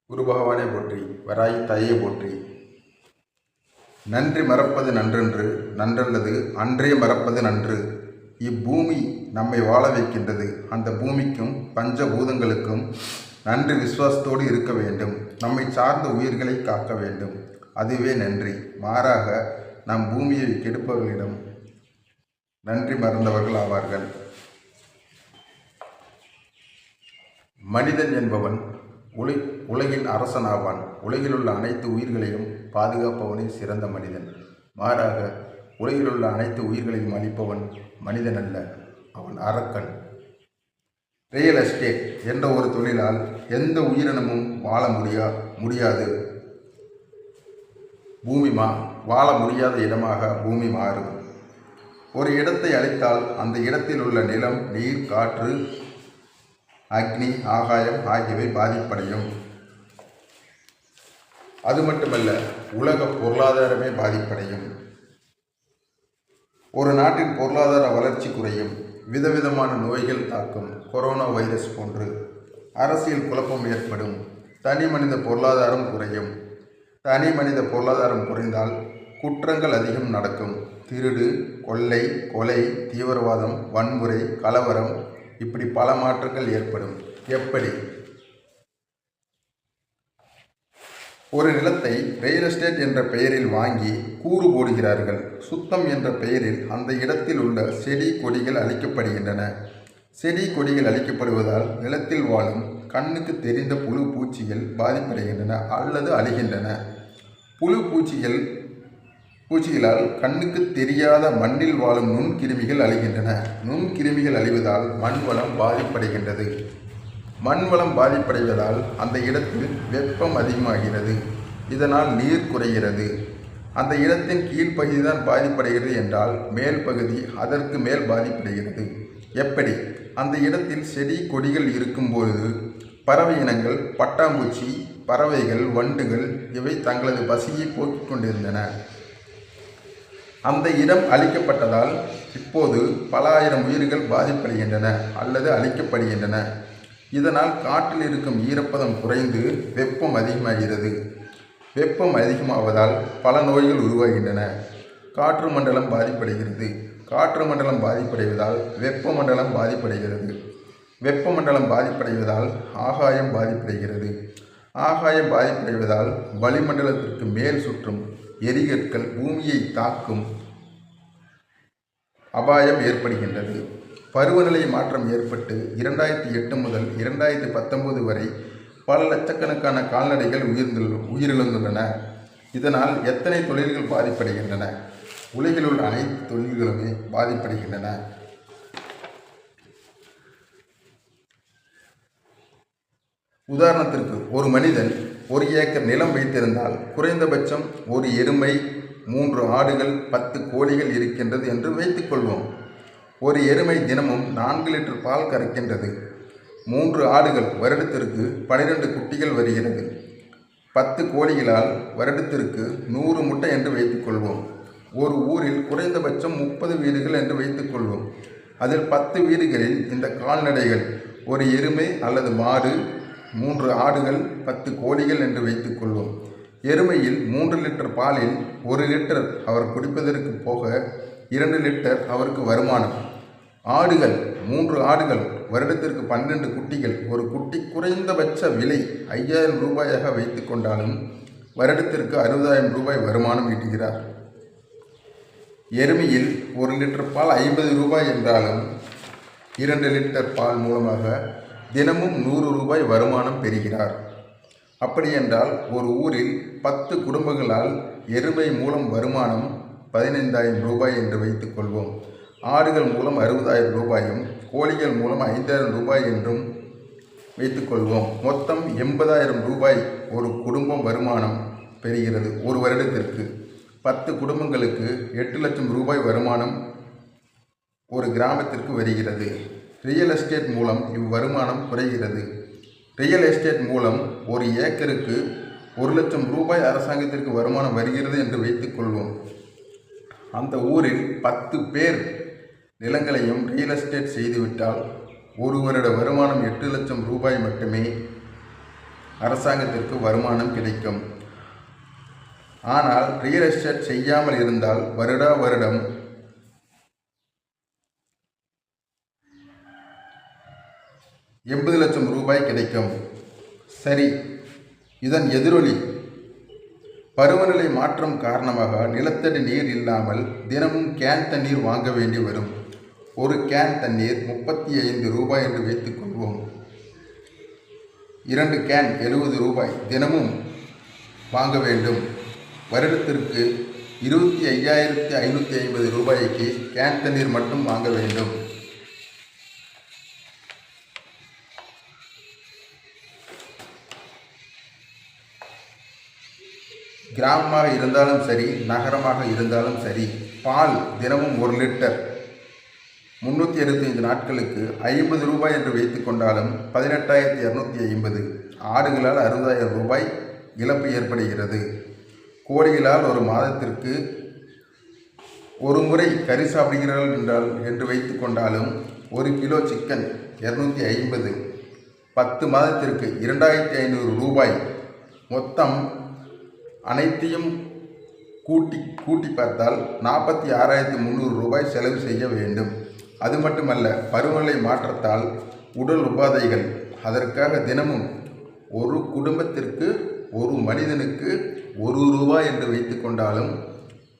குரு பகவானை போற்றி, வராய் தாயை போற்றி. நன்றி மறப்பது நன்றென்று, நன்றல்லது அன்றே மறப்பது நன்று. இப்பூமி நம்மை வாழ வைக்கின்றது. அந்த பூமிக்கும் பஞ்சபூதங்களுக்கும் நன்றி விசுவாசத்தோடு இருக்க வேண்டும். நம்மை சார்ந்த உயிர்களை காக்க வேண்டும். அதுவே நன்றி. மாறாக நம் பூமியை கெடுப்பவர்களிடம் நன்றி மறந்தவர்கள் ஆவார்கள். மனிதன் என்பவன் உலகின் அரசனாவான். உலகிலுள்ள அனைத்து உயிர்களையும் பாதுகாப்பவனே சிறந்த மனிதன். மாறாக உலகிலுள்ள அனைத்து உயிர்களையும் அழிப்பவன் மனிதன் அல்ல, அவன் அரக்கன். ரியல் எஸ்டேட் என்ற ஒரு தொழிலால் எந்த உயிரினமும் வாழ முடியாது. வாழ முடியாத இடமாக பூமி மாறும். ஒரு இடத்தை அழித்தால் அந்த இடத்தில் உள்ள நிலம், நீர், காற்று, அக்னி, ஆகாயம் ஆகியவை பாதிப்படையும். அது மட்டுமல்ல, உலக பொருளாதாரமே பாதிப்படையும். ஒரு நாட்டின் பொருளாதார வளர்ச்சி குறையும். விதவிதமான நோய்கள் தாக்கும். கொரோனா வைரஸ் போன்று. அரசியல் குழப்பம் ஏற்படும். தனி மனித பொருளாதாரம் குறையும். தனி மனித பொருளாதாரம் குறைந்தால் குற்றங்கள் அதிகம் நடக்கும். திருடு, கொள்ளை, கொலை, தீவிரவாதம், வன்முறை, கலவரம், இப்படி பல மாற்றங்கள் ஏற்படும். எப்படி? ஒரு நிலத்தை ரியல் எஸ்டேட் என்ற பெயரில் வாங்கி கூறு போடுகிறார்கள். சுத்தம் என்ற பெயரில் அந்த இடத்தில் உள்ள செடி கொடிகள் அழிக்கப்படுகின்றன. செடி கொடிகள் அழிக்கப்படுவதால் நிலத்தில் வாழும் கண்ணுக்கு தெரிந்த புழு பூச்சிகள் பாதிப்படைகின்றன அல்லது அழிகின்றன. புழு பூச்சிகளால் கண்ணுக்கு தெரியாத மண்ணில் வாழும் நுண்கிருமிகள் அழிகின்றன. நுண்கிருமிகள் அழிவதால் மண்வளம் பாதிப்படைகின்றது. மண்வளம் பாதிப்படைவதால் அந்த இடத்தில் வெப்பம் அதிகமாகிறது. இதனால் நீர் குறைகிறது. அந்த இடத்தின் கீழ்ப்பகுதி தான் பாதிப்படைகிறது என்றால் மேல் பகுதி அதற்கு மேல் பாதிப்படைகிறது. எப்படி? அந்த இடத்தில் செடி கொடிகள் இருக்கும்பொழுது பறவை இனங்கள், பட்டாம்பூச்சி, பறவைகள், வண்டுகள் இவை தங்களது பசியை போக்கிக் கொண்டிருந்தன. அந்த இடம் அழிக்கப்பட்டதால் இப்போது பல ஆயிரம் உயிர்கள் பாதிப்படைகின்றன அல்லது அழிக்கப்படுகின்றன. இதனால் காற்றில் இருக்கும் ஈரப்பதம் குறைந்து வெப்பம் அதிகமாகிறது. வெப்பம் அதிகமாவதால் பல நோய்கள் உருவாகின்றன. காற்று மண்டலம் பாதிப்படைகிறது. காற்று மண்டலம் பாதிப்படைவதால் வெப்பமண்டலம் பாதிப்படைகிறது. வெப்பமண்டலம் பாதிப்படைவதால் ஆகாயம் பாதிப்படைகிறது. ஆகாயம் பாதிப்படைவதால் வளிமண்டலத்திற்கு மேல் சுற்றும் எரிகற்கள் பூமியை தாக்கும் அபாயம் ஏற்படுகின்றது. பருவநிலை மாற்றம் ஏற்பட்டு 2008 முதல் 2019 வரை பல லட்சக்கணக்கான கால்நடைகள் உயிரிழந்துள்ளன. இதனால் எத்தனை தொழில்கள் பாதிப்படைகின்றன? உலகில் உள்ள அனைத்து தொழில்களுமே பாதிப்படைகின்றன. உதாரணத்திற்கு, ஒரு மனிதன் 1 ஏக்கர் நிலம் வைத்திருந்தால் குறைந்தபட்சம் ஒரு எருமை, 3 ஆடுகள், 10 கோழிகள் இருக்கின்றது என்று வைத்துக்கொள்வோம். ஒரு எருமை தினமும் 4 லிட்டர் பால் கறக்கின்றது. 3 ஆடுகள் வருடத்திற்கு 12 குட்டிகள் வருகிறது. 10 கோழிகளால் வருடத்திற்கு 100 முட்டை என்று வைத்துக்கொள்வோம். ஒரு ஊரில் குறைந்தபட்சம் 30 வீடுகள் என்று வைத்துக்கொள்வோம். அதில் 10 வீடுகளில் இந்த கால்நடைகள், ஒரு எருமை அல்லது மாடு, 3 ஆடுகள், 10 கோழிகள் என்று வைத்துக்கொள்வோம். எருமையில் 3 லிட்டர் பாலில் 1 லிட்டர் அவர் குடிப்பதற்கு போக 2 லிட்டர் அவருக்கு வருமானம். ஆடுகள், 3 ஆடுகள், வருடத்திற்கு 12 குட்டிகள். ஒரு குட்டி குறைந்தபட்ச விலை 5000 ரூபாயாக வைத்து கொண்டாலும் வருடத்திற்கு 60,000 ரூபாய் வருமானம் ஈட்டுகிறார். எருமையில் 1 லிட்டர் பால் 50 ரூபாய் என்றாலும் 2 லிட்டர் பால் மூலமாக தினமும் 100 ரூபாய் வருமானம் பெறுகிறார். அப்படியென்றால் ஒரு ஊரில் 10 குடும்பங்களால் எருமை மூலம் வருமானம் 15,000 ரூபாய் என்று வைத்துக்கொள்வோம். ஆடுகள் மூலம் 60,000 ரூபாயும், கோழிகள் மூலம் 5,000 ரூபாய் என்றும் வைத்துக்கொள்வோம். மொத்தம் 80,000 ரூபாய் ஒரு குடும்பம் வருமானம் பெறுகிறது ஒரு வருடத்திற்கு. 10 குடும்பங்களுக்கு 8 லட்சம் ரூபாய் வருமானம் ஒரு கிராமத்திற்கு வருகிறது. ரியல் எஸ்டேட் மூலம் இவ்வருமானம் குறைகிறது. ரியல் எஸ்டேட் மூலம் ஒரு ஏக்கருக்கு 1 லட்சம் ரூபாய் அரசாங்கத்திற்கு வருமானம் வருகிறது என்று வைத்துக்கொள்வோம். அந்த ஊரில் 10 பேர் நிலங்களையும் ரியல் எஸ்டேட் செய்துவிட்டால் ஒரு வருட வருமானம் 8 லட்சம் ரூபாய் மட்டுமே. அரசாங்கத்திற்கு வருமானம் கிடைக்கும். ஆனால் ரியல் எஸ்டேட் செய்யாமல் இருந்தால் வருடா வருடம் ₹80,00,000 கிடைக்கும். சரி, இதன் எதிரொலி பருவநிலை மாற்றம் காரணமாக நிலத்தடி நீர் இல்லாமல் தினமும் கேன் தண்ணீர் வாங்க வேண்டி வரும். ஒரு கேன் தண்ணீர் ₹35 என்று வைத்துக் கொள்வோம். 2 கேன் ₹70 தினமும் வாங்க வேண்டும். வருடத்திற்கு ₹25,550 கேன் தண்ணீர் மட்டும் வாங்க வேண்டும். கிராமமாக இருந்தாலும் சரி, நகரமாக இருந்தாலும் சரி, பால் தினமும் 1 லிட்டர் 365 நாட்களுக்கு ₹50 என்று வைத்துக் கொண்டாலும் 18,250. ஆடுகளால் ₹60,000 இழப்பு ஏற்படுகிறது. கோழிகளால் ஒரு மாதத்திற்கு ஒரு முறை கறி சாப்பிடுகிறார்கள் என்று வைத்துக் கொண்டாலும் 1 கிலோ சிக்கன் 250. 10 மாதத்திற்கு ₹2,500. மொத்தம் அனைத்தையும் கூட்டி பார்த்தால் ₹46,300 செலவு செய்ய வேண்டும். அது மட்டுமல்ல, பருவநிலை மாற்றத்தால் உடல் உபாதைகள். அதற்காக தினமும் ஒரு குடும்பத்திற்கு ஒரு மனிதனுக்கு ₹1 என்று வைத்து கொண்டாலும்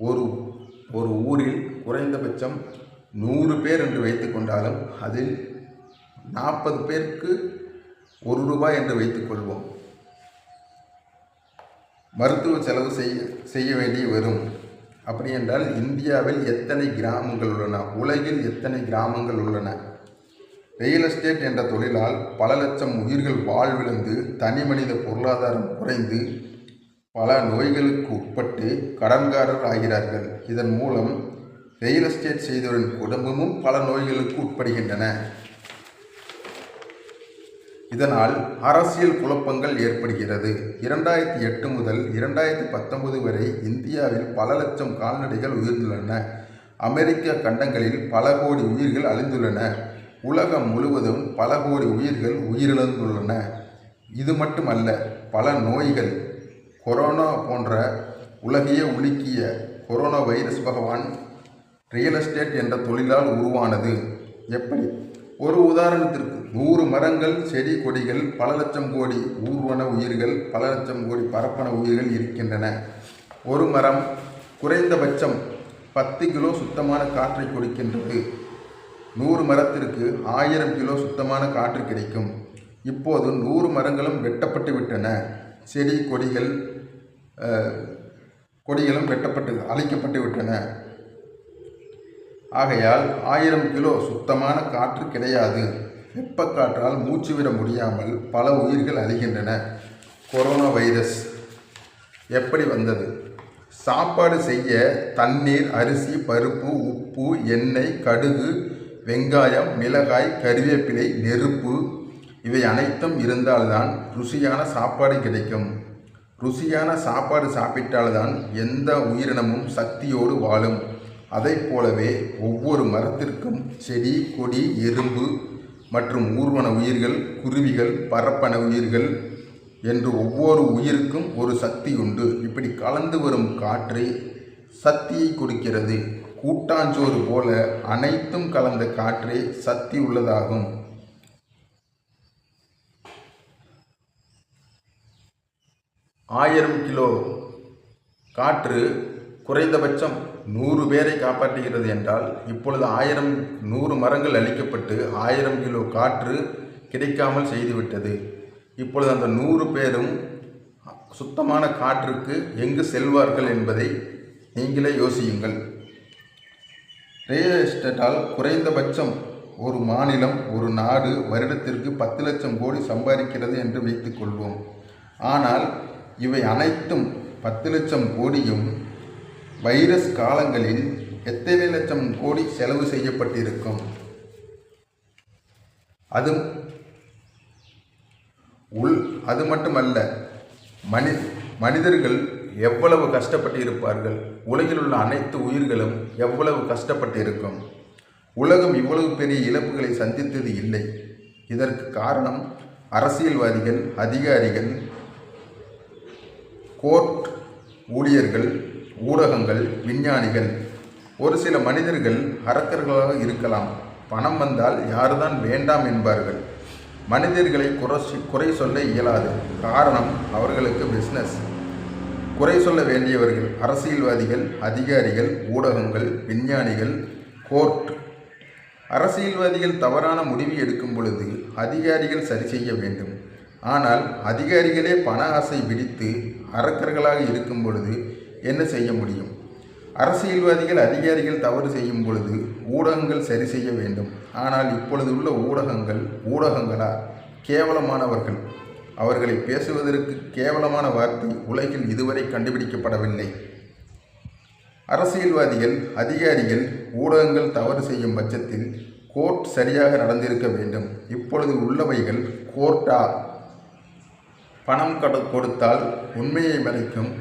ஒரு ஊரில் குறைந்தபட்சம் 100 பேர் என்று வைத்து கொண்டாலும் அதில் 40 பேருக்கு ₹1 என்று வைத்துக் கொள்வோம். மருத்துவ செலவு செய்ய வேண்டி வரும். அப்படி என்றால் இந்தியாவில் எத்தனை கிராமங்கள் உள்ளன, உலகில் எத்தனை கிராமங்கள் உள்ளன? ரியல் எஸ்டேட் என்ற தொழிலால் பல லட்சம் உயிர்கள் வாழ்விழந்து தனி மனித பொருளாதாரம் குறைந்து பல நோய்களுக்கு உட்பட்டு கடன்காரர் ஆகிறார்கள். இதன் மூலம் ரியல் எஸ்டேட் செய்தவரின் குடும்பமும் பல நோய்களுக்கு உட்படுகின்றன. இதனால் அரசியல் குழப்பங்கள் ஏற்படுகிறது. 2008 முதல் 2019 வரை இந்தியாவில் பல லட்சம் கால்நடைகள் உயிர்ந்துள்ளன. அமெரிக்க கண்டங்களில் பல கோடி உயிர்கள் அழிந்துள்ளன. உலகம் முழுவதும் பல கோடி உயிர்கள் உயிரிழந்துள்ளன. இது மட்டுமல்ல, பல நோய்கள், கொரோனா போன்ற உலகையே உலுக்கிய கொரோனா வைரஸ் பகவான் ரியல் எஸ்டேட் என்ற தொழிலால் உருவானது. எப்படி? ஒரு உதாரணத்திற்கு 100 மரங்கள், செடி, கொடிகள், பல லட்சம் கோடி ஊர்வன உயிர்கள், பல லட்சம் கோடி பரப்பன உயிர்கள் இருக்கின்றன. ஒரு மரம் குறைந்தபட்சம் 10 கிலோ சுத்தமான காற்றை கொடுக்கின்றது. 100 மரத்திற்கு 1000 கிலோ சுத்தமான காற்று கிடைக்கும். இப்போது 100 மரங்களும் வெட்டப்பட்டு விட்டன. செடி கொடிகளும் அழிக்கப்பட்டு விட்டன. ஆகையால் 1000 கிலோ சுத்தமான காற்று கிடையாது. வெப்பக்காற்றால் மூச்சு விட முடியாமல் பல உயிர்கள் அழிகின்றன. கொரோனா வைரஸ் எப்படி வந்தது? சாப்பாடு செய்ய தண்ணீர், அரிசி, பருப்பு, உப்பு, எண்ணெய், கடுகு, வெங்காயம், மிளகாய், கறிவேப்பிலை, நெருப்பு இவை அனைத்தும் இருந்தால்தான் ருசியான சாப்பாடு கிடைக்கும். ருசியான சாப்பாடு சாப்பிட்டால்தான் எந்த உயிரினமும் சக்தியோடு வாழும். அதை போலவே ஒவ்வொரு மரத்திற்கும் செடி, கொடி, எறும்பு மற்றும் ஊர்வன உயிர்கள், குருவிகள், பரப்பன உயிர்கள் என்று ஒவ்வொரு உயிருக்கும் ஒரு சக்தி உண்டு. இப்படி கலந்து வரும் காற்று சக்தியை கொடுக்கிறது. கூட்டாஞ்சோறு போல அனைத்தும் கலந்த காற்றே சக்தி உள்ளதாகும். ஆயிரம் கிலோ காற்று குறைந்தபட்சம் 100 பேரை காப்பாற்றுகிறது என்றால் இப்பொழுது 100 மரங்கள் அழிக்கப்பட்டு 1000 கிலோ காற்று கிடைக்காமல் செய்துவிட்டது. இப்பொழுது அந்த 100 பேரும் சுத்தமான காற்றுக்கு எங்கு செல்வார்கள் என்பதை நீங்களே யோசியுங்கள். ரியல் எஸ்டேட்டால் குறைந்தபட்சம் ஒரு மாநிலம், ஒரு நாடு வருடத்திற்கு 10 லட்சம் கோடி சம்பாதிக்கிறது என்று வைத்துக் கொள்வோம். ஆனால் இவை அனைத்தும் 10 லட்சம் கோடியும் வைரஸ் காலங்களில் எத்தனை லட்சம் கோடி செலவு செய்யப்பட்டிருக்கும்? அது மட்டுமல்ல, மனிதர்கள் எவ்வளவு கஷ்டப்பட்டு இருப்பார்கள். உலகில் உள்ள அனைத்து உயிர்களும் எவ்வளவு கஷ்டப்பட்டு இருக்கும். உலகம் இவ்வளவு பெரிய இழப்புகளை சந்தித்தது இல்லை. இதற்கு காரணம் அரசியல்வாதிகள், அதிகாரிகள், கோர்ட் ஊழியர்கள், ஊடகங்கள், விஞ்ஞானிகள். ஒரு சில மனிதர்கள் அரக்கர்களாக இருக்கலாம். பணம் வந்தால் யாருதான் வேண்டாம் என்பார்கள். மனிதர்களை குறை சொல்ல இயலாது. காரணம், அவர்களுக்கு பிஸ்னஸ். குறை சொல்ல வேண்டியவர்கள் அரசியல்வாதிகள், அதிகாரிகள், ஊடகங்கள், விஞ்ஞானிகள், கோர்ட். அரசியல்வாதிகள் தவறான முடிவு எடுக்கும் பொழுது அதிகாரிகள் சரி செய்ய வேண்டும். ஆனால் அதிகாரிகளே பண ஆசை பிடித்து அரக்கர்களாக இருக்கும் பொழுது என்ன செய்ய முடியும்? அரசியல்வாதிகள், அதிகாரிகள் தவறு செய்யும் பொழுது ஊடகங்கள் சரி செய்ய வேண்டும். ஆனால் இப்பொழுது உள்ள ஊடகங்களா கேவலமானவர்கள். அவர்களை பேசுவதற்கு கேவலமான வார்த்தை உலகில் இதுவரை கண்டுபிடிக்கப்படவில்லை. அரசியல்வாதிகள், அதிகாரிகள், ஊடகங்கள் தவறு செய்யும் பட்சத்தில் கோர்ட் சரியாக நடந்திருக்க வேண்டும். இப்பொழுது உள்ளவைகள் கோர்ட்டா? பணம் கொடுத்தால் உண்மையை மறைக்கும்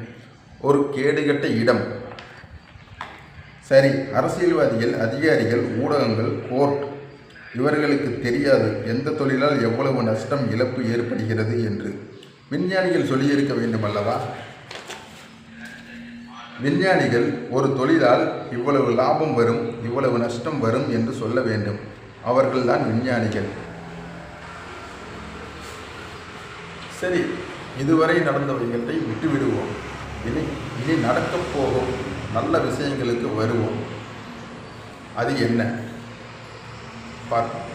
ஒரு கேடுகட்ட இடம். சரி, அரசியல்வாதிகள், அதிகாரிகள், ஊடகங்கள், கோர்ட் இவர்களுக்கு தெரியாது எந்த தொழிலால் எவ்வளவு நஷ்டம், இழப்பு ஏற்படுகிறது என்று. விஞ்ஞானிகள் சொல்லியிருக்க வேண்டும் அல்லவா? விஞ்ஞானிகள் ஒரு தொழிலால் இவ்வளவு லாபம் வரும், இவ்வளவு நஷ்டம் வரும் என்று சொல்ல வேண்டும். அவர்கள்தான் விஞ்ஞானிகள். சரி, இதுவரை நடந்தவைகளை விட்டுவிடுவோம். இனி நடக்கப் போகும் நல்ல விஷயங்களுக்கு வருவோம். அது என்ன பார்ப்போம்.